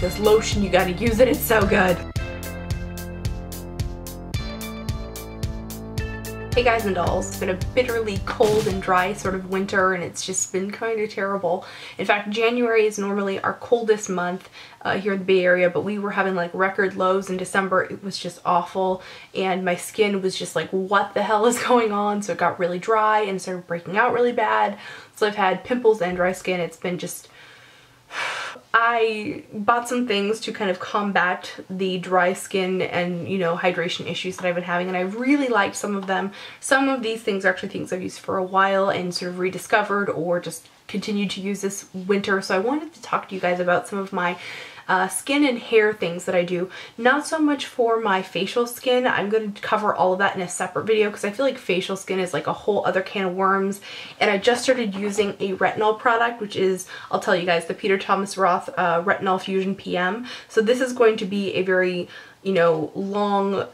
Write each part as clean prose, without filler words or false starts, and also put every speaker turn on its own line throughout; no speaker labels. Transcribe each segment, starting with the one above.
this lotion, you gotta use it, it's so good. Hey guys and dolls, it's been a bitterly cold and dry sort of winter and it's just been kind of terrible. In fact, January is normally our coldest month here in the Bay Area, but we were having like record lows in December. It was just awful and my skin was just like, what the hell is going on? So it got really dry and started breaking out really bad. So I've had pimples and dry skin. It's been just... I bought some things to kind of combat the dry skin and, you know, hydration issues that I've been having, and I really liked some of them. Some of these things are actually things I've used for a while and sort of rediscovered or just continued to use this winter. So I wanted to talk to you guys about some of my skin and hair things that I do. Not so much for my facial skin. I'm going to cover all of that in a separate video because I feel like facial skin is like a whole other can of worms. And I just started using a retinol product, which is, I'll tell you guys, the Peter Thomas Roth Retinol Fusion PM. So this is going to be a very, you know, long,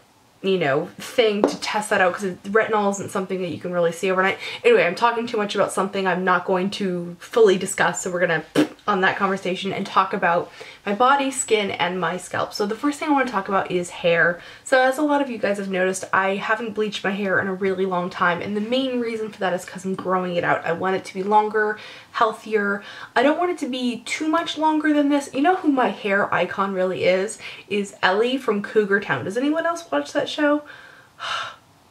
you know, thing to test that out because retinol isn't something that you can really see overnight. Anyway, I'm talking too much about something I'm not going to fully discuss, so we're gonna on that conversation and talk about my body, skin, and my scalp. So the first thing I want to talk about is hair. So as a lot of you guys have noticed, I haven't bleached my hair in a really long time, and the main reason for that is because I'm growing it out. I want it to be longer, healthier. I don't want it to be too much longer than this. You know who my hair icon really is Ellie from Cougar Town. Does anyone else watch that show?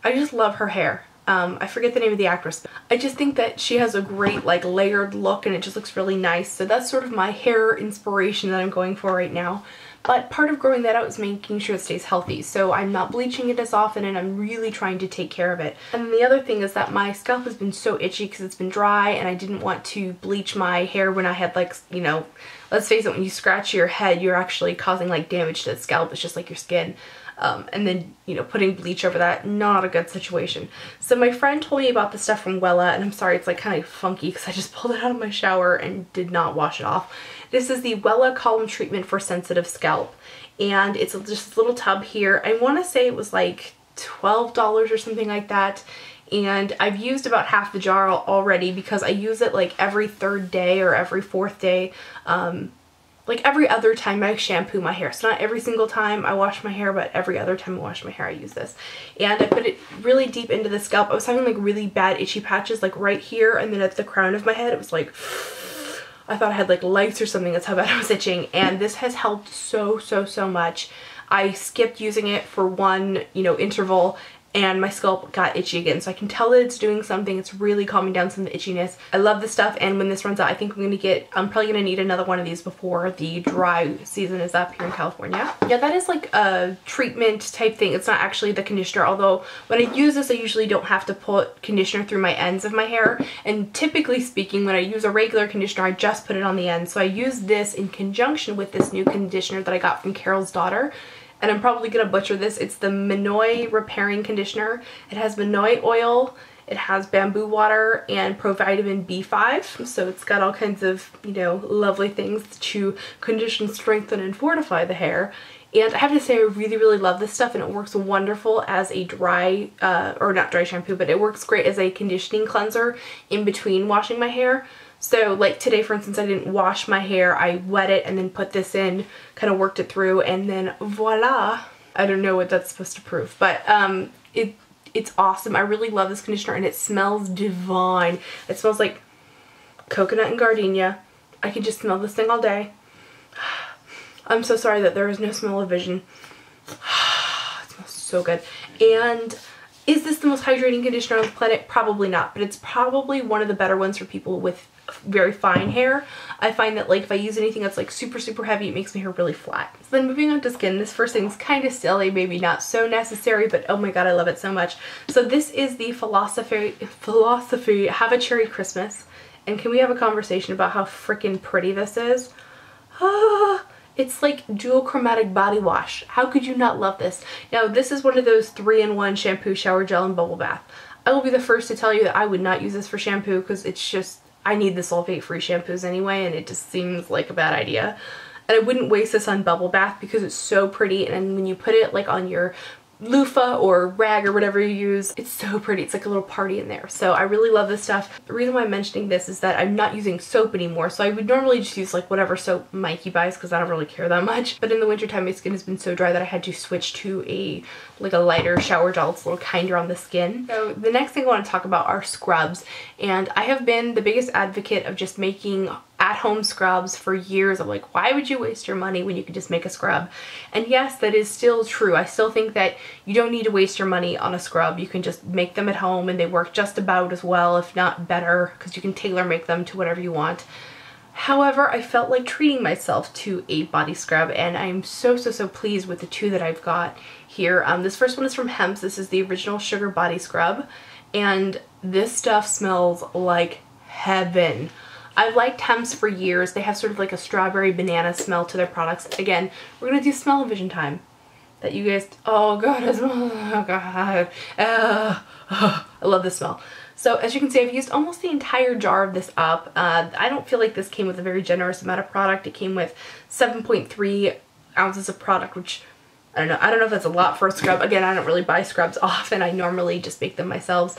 I just love her hair. I forget the name of the actress. I just think that she has a great like layered look and it just looks really nice. So that's sort of my hair inspiration that I'm going for right now. But part of growing that out is making sure it stays healthy. So I'm not bleaching it as often and I'm really trying to take care of it. And then the other thing is that my scalp has been so itchy because it's been dry and I didn't want to bleach my hair when I had like, you know, let's face it, when you scratch your head, you're actually causing like damage to the scalp. It's just like your skin. And then, you know, putting bleach over that, not a good situation. So my friend told me about the stuff from Wella, and I'm sorry, it's like kind of funky because I just pulled it out of my shower and did not wash it off. This is the Wella Column Treatment for Sensitive Scalp, and it's just a little tub here. I want to say it was like $12 or something like that. And I've used about half the jar already because I use it like every third day or every fourth day. Like every other time I shampoo my hair. So not every single time I wash my hair, but every other time I wash my hair I use this. And I put it really deep into the scalp. I was having like really bad itchy patches like right here and then at the crown of my head. It was like, I thought I had like lice or something. That's how bad I was itching. And this has helped so much. I skipped using it for one, you know, interval, and my scalp got itchy again. So I can tell that it's doing something. It's really calming down some of the itchiness. I love this stuff, and when this runs out, I think I'm probably gonna need another one of these before the dry season is up here in California. Yeah, that is like a treatment type thing. It's not actually the conditioner, although when I use this, I usually don't have to put conditioner through my ends of my hair. And typically speaking, when I use a regular conditioner, I just put it on the end. So I use this in conjunction with this new conditioner that I got from Carol's daughter. And I'm probably going to butcher this. It's the Minoi Repairing Conditioner. It has Minoi oil, it has bamboo water, and provitamin B5. So it's got all kinds of, you know, lovely things to condition, strengthen, and fortify the hair. And I have to say I really love this stuff, and it works wonderful as a dry, or not dry shampoo, but it works great as a conditioning cleanser in between washing my hair. So like today, for instance, I didn't wash my hair. I wet it and then put this in, kind of worked it through, and then voila. I don't know what that's supposed to prove, but it's awesome. I really love this conditioner and it smells divine. It smells like coconut and gardenia. I can just smell this thing all day. I'm so sorry that there is no smell-o-vision. It smells so good. And is this the most hydrating conditioner on the planet? Probably not, but it's probably one of the better ones for people with very fine hair. I find that like if I use anything that's like super heavy, it makes my hair really flat. So then moving on to skin, this first thing's kind of silly, maybe not so necessary, but oh my god, I love it so much. So this is the Philosophy Have a Cherry Christmas. And can we have a conversation about how freaking pretty this is? It's like dual chromatic body wash. How could you not love this? Now this is one of those 3-in-1 shampoo, shower gel, and bubble bath. I will be the first to tell you that I would not use this for shampoo because it's just, I need the sulfate-free shampoos anyway, and it just seems like a bad idea. And I wouldn't waste this on bubble bath because it's so pretty, and when you put it like on your loofah or rag or whatever you use. It's so pretty. It's like a little party in there. So I really love this stuff. The reason why I'm mentioning this is that I'm not using soap anymore. So I would normally just use like whatever soap Mikey buys because I don't really care that much. But in the wintertime, my skin has been so dry that I had to switch to a lighter shower gel. It's a little kinder on the skin. So the next thing I want to talk about are scrubs. And I have been the biggest advocate of just making at-home scrubs for years. I'm like, why would you waste your money when you could just make a scrub? And yes, that is still true. I still think that you don't need to waste your money on a scrub. You can just make them at home and they work just about as well, if not better, because you can tailor make them to whatever you want. However, I felt like treating myself to a body scrub, and I'm so pleased with the two that I've got here. This first one is from Hemp's. This is the original sugar body scrub, and this stuff smells like heaven. I've liked Hemp's for years. They have sort of like a strawberry banana smell to their products. Again, we're gonna do smell-o-vision time. That you guys, oh god, oh god, I love this smell. So as you can see, I've used almost the entire jar of this up. I don't feel like this came with a very generous amount of product. It came with 7.3 ounces of product, which I don't know if that's a lot for a scrub. Again, I don't really buy scrubs often. I normally just make them myself.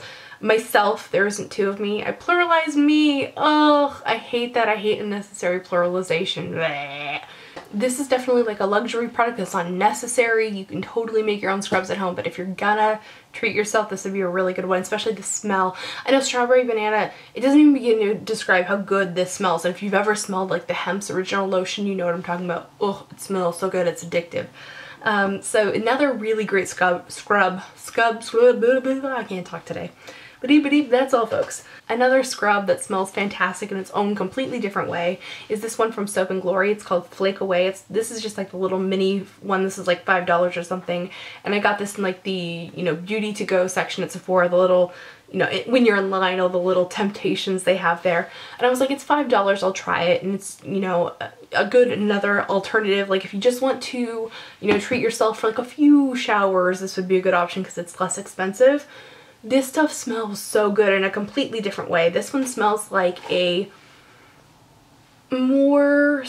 There isn't two of me. I pluralize me. Oh, I hate that. I hate unnecessary pluralization. Bleh. This is definitely like a luxury product that's not necessary. You can totally make your own scrubs at home, but if you're gonna treat yourself, this would be a really good one, especially the smell. I know strawberry banana, it doesn't even begin to describe how good this smells. And if you've ever smelled like the Hemp's original lotion, you know what I'm talking about. Oh, it smells so good, it's addictive. So another really great scrub, I can't talk today. That's all, folks. Another scrub that smells fantastic in its own completely different way is this one from Soap and Glory. It's called Flake Away. This is just like the little mini one. This is like $5 or something. And I got this in like the, you know, beauty to go section at Sephora, the little, you know, when you're in line, all the little temptations they have there. And I was like, it's $5, I'll try it. And it's, you know, another alternative. Like if you just want to, you know, treat yourself for like a few showers, this would be a good option because it's less expensive. This stuff smells so good in a completely different way. This one smells like a more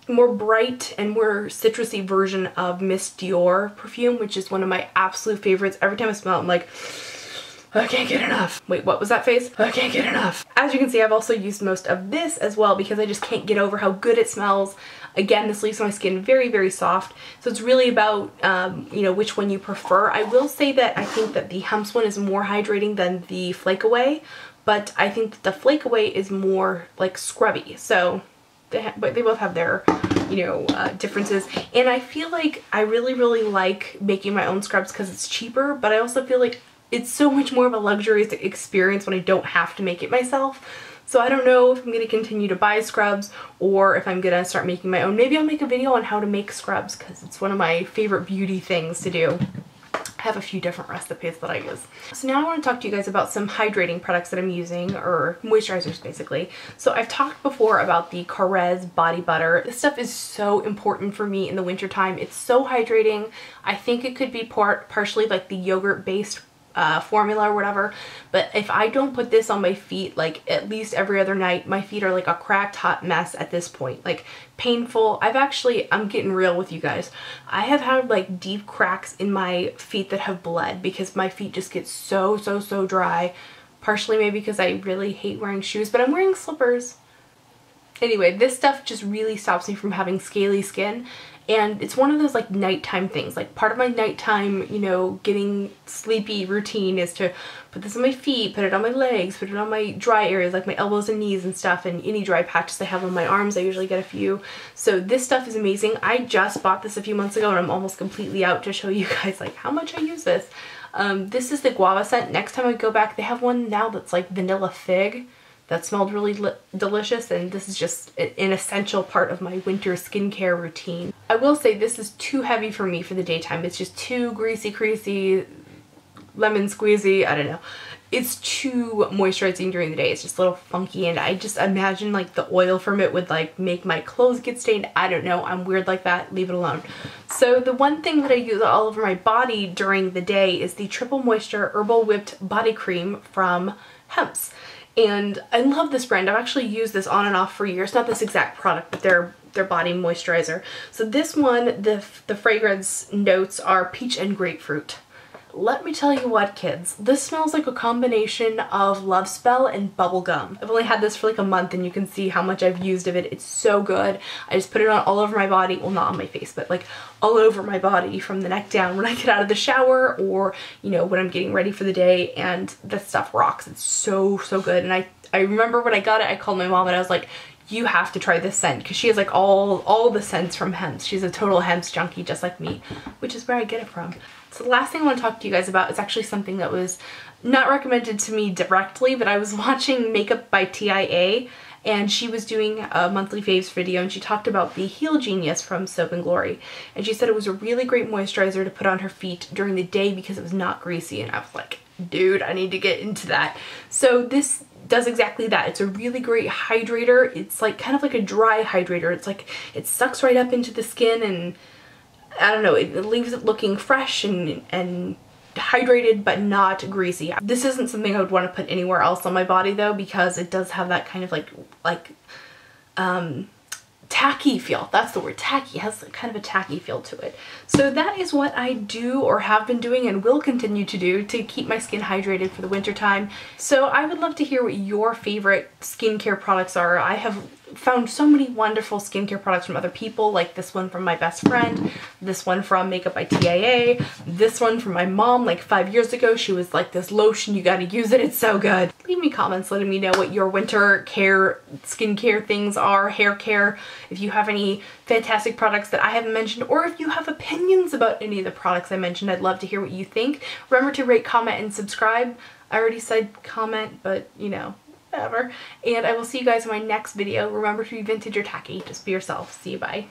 bright and more citrusy version of Miss Dior perfume, which is one of my absolute favorites. Every time I smell it, I'm like, I can't get enough. Wait, what was that face? I can't get enough. As you can see, I've also used most of this as well because I just can't get over how good it smells. Again, this leaves my skin very soft. So it's really about, you know, which one you prefer. I will say that I think that the Hemp's one is more hydrating than the Flake Away, but I think that the Flake Away is more like scrubby. So, but they both have their, you know, differences. And I feel like I really like making my own scrubs because it's cheaper, but I also feel like it's so much more of a luxurious experience when I don't have to make it myself. So I don't know if I'm going to continue to buy scrubs or if I'm going to start making my own. Maybe I'll make a video on how to make scrubs because it's one of my favorite beauty things to do. I have a few different recipes that I use. So now I want to talk to you guys about some hydrating products that I'm using, or moisturizers basically. So I've talked before about the Korres Body Butter. This stuff is so important for me in the wintertime. It's so hydrating. I think it could be partially like the yogurt based formula or whatever, but if I don't put this on my feet like at least every other night, my feet are like a cracked hot mess at this point, like painful. I'm getting real with you guys. I have had like deep cracks in my feet that have bled because my feet just get so dry, partially maybe because I really hate wearing shoes, but I'm wearing slippers. Anyway, this stuff just really stops me from having scaly skin. And it's one of those like nighttime things. Like part of my nighttime, you know, getting sleepy routine is to put this on my feet, put it on my legs, put it on my dry areas like my elbows and knees and stuff, and any dry patches I have on my arms. I usually get a few. So this stuff is amazing. I just bought this a few months ago and I'm almost completely out to show you guys like how much I use this. This is the Guava scent. Next time I go back, they have one now that's like vanilla fig. That smelled really delicious, and this is just an essential part of my winter skincare routine. I will say this is too heavy for me for the daytime. It's just too greasy, lemon squeezy, I don't know. It's too moisturizing during the day. It's just a little funky, and I just imagine like the oil from it would like make my clothes get stained. I don't know, I'm weird like that, leave it alone. So the one thing that I use all over my body during the day is the Triple Moisture Herbal Whipped Body Cream from Hemp's. And I love this brand. I've actually used this on and off for years. Not this exact product, but their body moisturizer. So this one, the fragrance notes are peach and grapefruit. let me tell you what, kids, this smells like a combination of Love Spell and bubble gum. I've only had this for like a month and you can see how much I've used of it. It's so good. I just put it on all over my body. Well, not on my face, but like all over my body from the neck down when I get out of the shower or, you know, when I'm getting ready for the day, and this stuff rocks. It's so, so good. And I remember when I got it, I called my mom and I was like, you have to try this scent, because she has like all the scents from hemp. She's a total hemp junkie just like me, which is where I get it from. So the last thing I want to talk to you guys about is actually something that was not recommended to me directly, but I was watching Makeup by TIA, and she was doing a monthly faves video, and she talked about the Heal Genius from Soap and Glory, and she said it was a really great moisturizer to put on her feet during the day because it was not greasy, and I was like, dude, I need to get into that. So this does exactly that. It's a really great hydrator. It's like kind of like a dry hydrator. It's like it sucks right up into the skin, and I don't know, it leaves it looking fresh and hydrated but not greasy. This isn't something I would want to put anywhere else on my body though, because it does have that kind of like tacky feel. That's the word, tacky. It has kind of a tacky feel to it. So that is what I do or have been doing and will continue to do to keep my skin hydrated for the winter time. So I would love to hear what your favorite skincare products are. I have found so many wonderful skincare products from other people, like this one from my best friend, this one from Makeup by TIA, this one from my mom like 5 years ago. She was like, this lotion, you gotta use it, it's so good. Leave me comments letting me know what your winter care skincare things are, hair care, if you have any fantastic products that I haven't mentioned, or if you have opinions about any of the products I mentioned. I'd love to hear what you think. Remember to rate, comment, and subscribe. I already said comment, but you know, whatever. And I will see you guys in my next video. Remember to be vintage or tacky. Just be yourself. See you, bye.